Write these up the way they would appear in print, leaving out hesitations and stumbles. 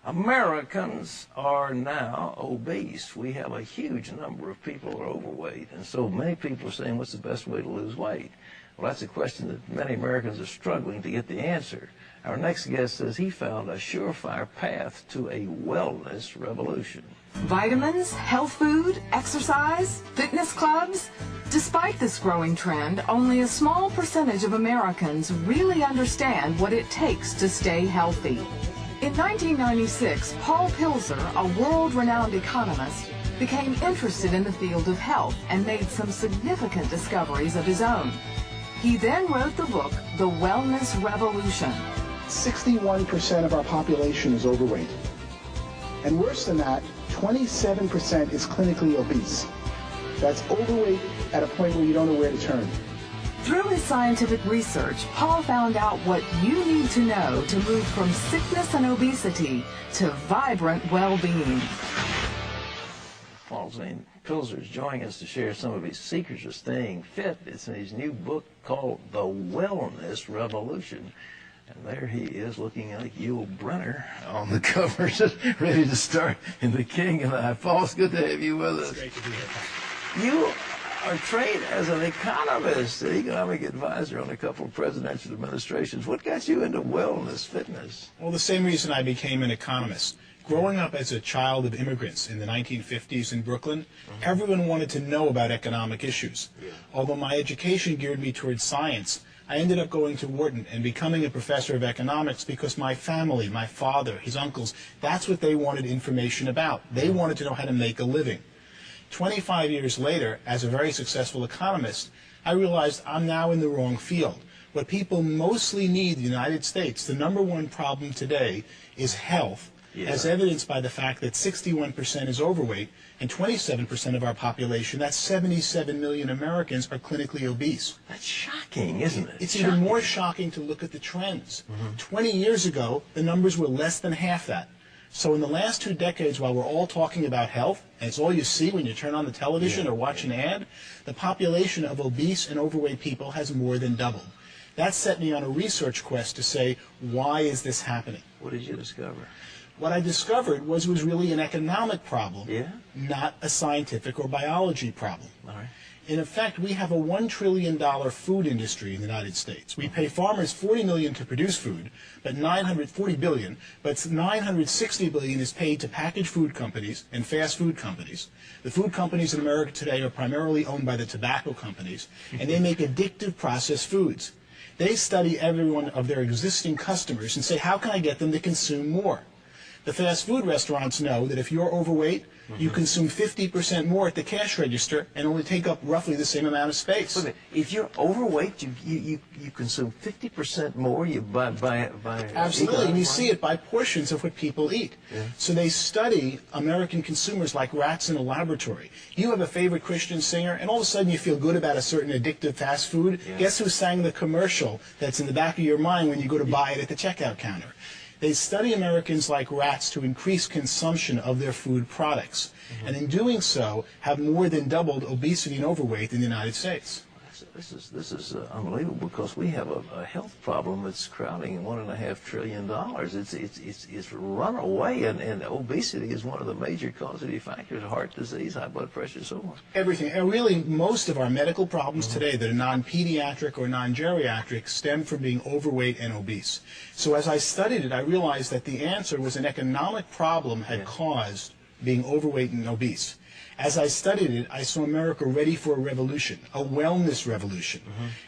Americans are now obese. We have a huge number of people who are overweight, and so many people are saying, what's the best way to lose weight? Well, that's a question that many Americans are struggling to get the answer. Our next guest says he found a surefire path to a wellness revolution. Vitamins, health food, exercise, fitness clubs. Despite this growing trend, only a small percentage of Americans really understand what it takes to stay healthy. In 1996, Pual Pilzer, a world-renowned economist, became interested in the field of health and made some significant discoveries of his own. He then wrote the book, The Wellness Revolution. 61% of our population is overweight. And worse than that, 27% is clinically obese. That's overweight at a point where you don't know where to turn. Through his scientific research, Paul found out what you need to know to move from sickness and obesity to vibrant well-being. Pual Zane Pilzer is joining us to share some of his secrets of staying fit. It's in his new book called The Wellness Revolution. And there he is looking like Yul Brynner on the cover, just ready to start in The King and I. Paul, it's good to have you with us. It's great to be here. You are trained as an economist, an economic advisor on a couple of presidential administrations. What got you into wellness, fitness? Well, the same reason I became an economist. Growing up as a child of immigrants in the 1950s in Brooklyn, everyone wanted to know about economic issues. Although my education geared me towards science, I ended up going to Wharton and becoming a professor of economics because my family, my father, his uncles, that's what they wanted information about. They wanted to know how to make a living. 25 years later, as a very successful economist, I realized I'm now in the wrong field. What people mostly need in the United States, the #1 problem today, is health, as evidenced by the fact that 61% is overweight and 27% of our population, that's 77 million Americans, are clinically obese. That's shocking, isn't it? It's even more shocking to look at the trends. 20 years ago, the numbers were less than half that. So in the last 2 decades, while we're all talking about health, and it's all you see when you turn on the television or watch an ad, the population of obese and overweight people has more than doubled. That set me on a research quest to say, why is this happening? What did you discover? What I discovered was it was really an economic problem, not a scientific or biology problem. All right. In effect, we have a $1 trillion food industry in the United States. We pay farmers $40 million to produce food, but $40 billion, but $960 billion is paid to packaged food companies and fast food companies. The food companies in America today are primarily owned by the tobacco companies, and they make addictive processed foods. They study every one of their existing customers and say, how can I get them to consume more? The fast food restaurants know that if you're overweight, you consume 50% more at the cash register and only take up roughly the same amount of space. Wait a minute. If you're overweight, you consume 50% more. You buy Absolutely, and you see it by portions of what people eat. So they study American consumers like rats in a laboratory. You have a favorite Christian singer, and all of a sudden you feel good about a certain addictive fast food. Guess who sang the commercial that's in the back of your mind when you go to buy it at the checkout counter? They study Americans like rats to increase consumption of their food products, and in doing so have more than doubled obesity and overweight in the United States. This is unbelievable, because we have a health problem that's crowding $1.5 trillion. It's run away, and obesity is one of the major causative factors: heart disease, high blood pressure, so on. Everything, and really most of our medical problems today that are non-pediatric or non-geriatric stem from being overweight and obese. So as I studied it, I realized that the answer was an economic problem had caused being overweight and obese. As I studied it, I saw America ready for a revolution, a wellness revolution,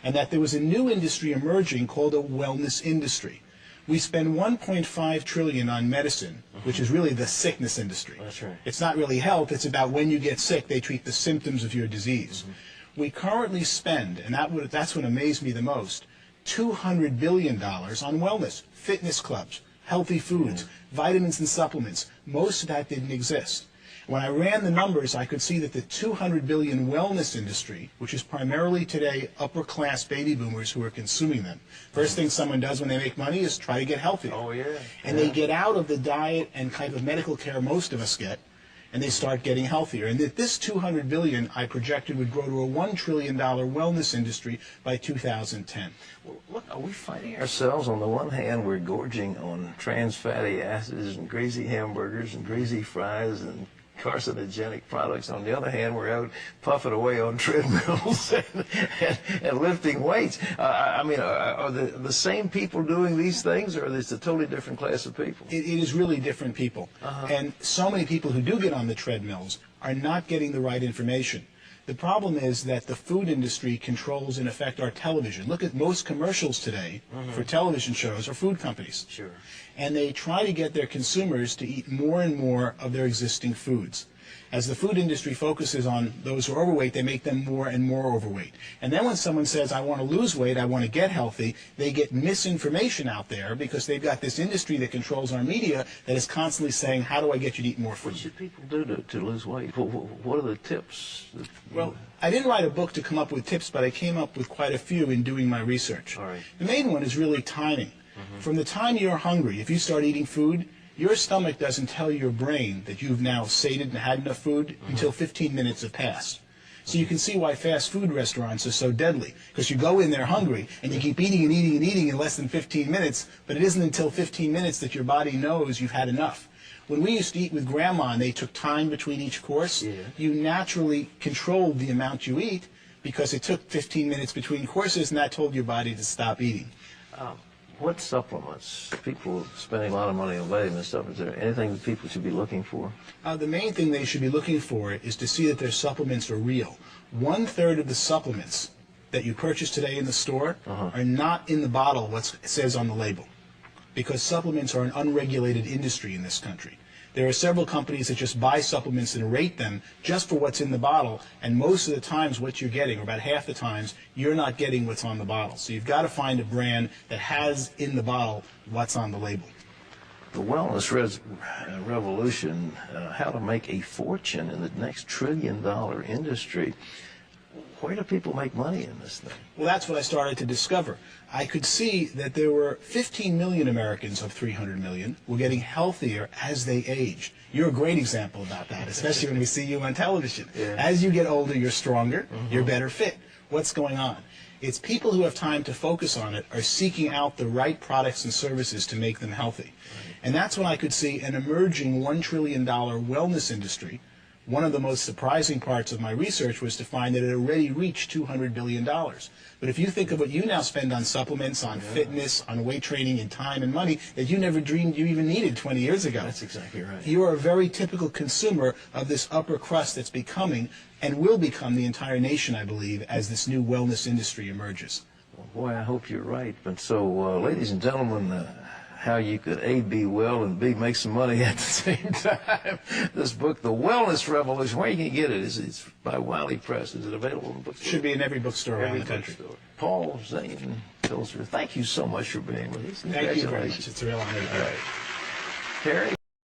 and that there was a new industry emerging called a wellness industry. We spend $1.5 trillion on medicine, which is really the sickness industry. That's right. It's not really health, it's about when you get sick, they treat the symptoms of your disease. We currently spend, and that's what amazed me the most, $200 billion on wellness, fitness clubs, healthy foods, vitamins and supplements. Most of that didn't exist. When I ran the numbers, I could see that the $200 billion wellness industry, which is primarily today upper-class baby boomers who are consuming them. First thing someone does when they make money is try to get healthy. Oh, yeah. And they get out of the diet and kind of medical care most of us get, and they start getting healthier. And that this $200 billion I projected would grow to a $1 trillion wellness industry by 2010. Well, look, are we finding ourselves, on the one hand, we're gorging on trans fatty acids and greasy hamburgers and greasy fries and carcinogenic products. On the other hand, we're out puffing away on treadmills and lifting weights. I mean, are the same people doing these things, or is it a totally different class of people? It is really different people. And so many people who do get on the treadmills are not getting the right information. The problem is that the food industry controls, in effect, our television. Look at most commercials today for television shows are food companies. Sure. And they try to get their consumers to eat more and more of their existing foods. As the food industry focuses on those who are overweight, they make them more and more overweight. And then when someone says, I want to lose weight, I want to get healthy, they get misinformation out there because they've got this industry that controls our media that is constantly saying, how do I get you to eat more food? What should people do to lose weight? What are the tips? Well, I didn't write a book to come up with tips, but I came up with quite a few in doing my research. All right. The main one is really timing. From the time you're hungry, if you start eating food, your stomach doesn't tell your brain that you've now sated and had enough food until 15 minutes have passed. So you can see why fast food restaurants are so deadly, because you go in there hungry and you keep eating and eating and eating in less than 15 minutes, but it isn't until 15 minutes that your body knows you've had enough. When we used to eat with Grandma and they took time between each course, you naturally controlled the amount you eat because it took 15 minutes between courses, and that told your body to stop eating. What supplements? People spending a lot of money on vitamin supplements. Is there anything that people should be looking for? The main thing they should be looking for is to see that their supplements are real. 1/3 of the supplements that you purchase today in the store are not in the bottle what it says on the label, because supplements are an unregulated industry in this country. There are several companies that just buy supplements and rate them just for what's in the bottle, and most of the times what you're getting, or about half the times, you're not getting what's on the bottle. So you've got to find a brand that has in the bottle what's on the label. The wellness revolution, how to make a fortune in the next trillion-dollar industry. Where do people make money in this thing? Well, that's what I started to discover. I could see that there were 15 million Americans of 300 million were getting healthier as they aged. You're a great example about that, especially when we see you on television. As you get older, you're stronger, you're better fit. What's going on? It's people who have time to focus on it are seeking out the right products and services to make them healthy. And that's when I could see an emerging $1 trillion wellness industry. One of the most surprising parts of my research was to find that it already reached $200 billion. But if you think of what you now spend on supplements, on fitness, on weight training, and time and money that you never dreamed you even needed 20 years ago. That's exactly right. You are a very typical consumer of this upper crust that's becoming and will become the entire nation, I believe, as this new wellness industry emerges. Well, boy, I hope you're right. But so, ladies and gentlemen, how you could A, be well, and B, make some money at the same time. This book, The Wellness Revolution, where you can get it? It's by Wiley Press. Is it available in bookstores? Should be in every bookstore around the country. Pual Zane Pilzer, thank you so much for being with us. Thank you very much. It's a real honor. All right. Terry?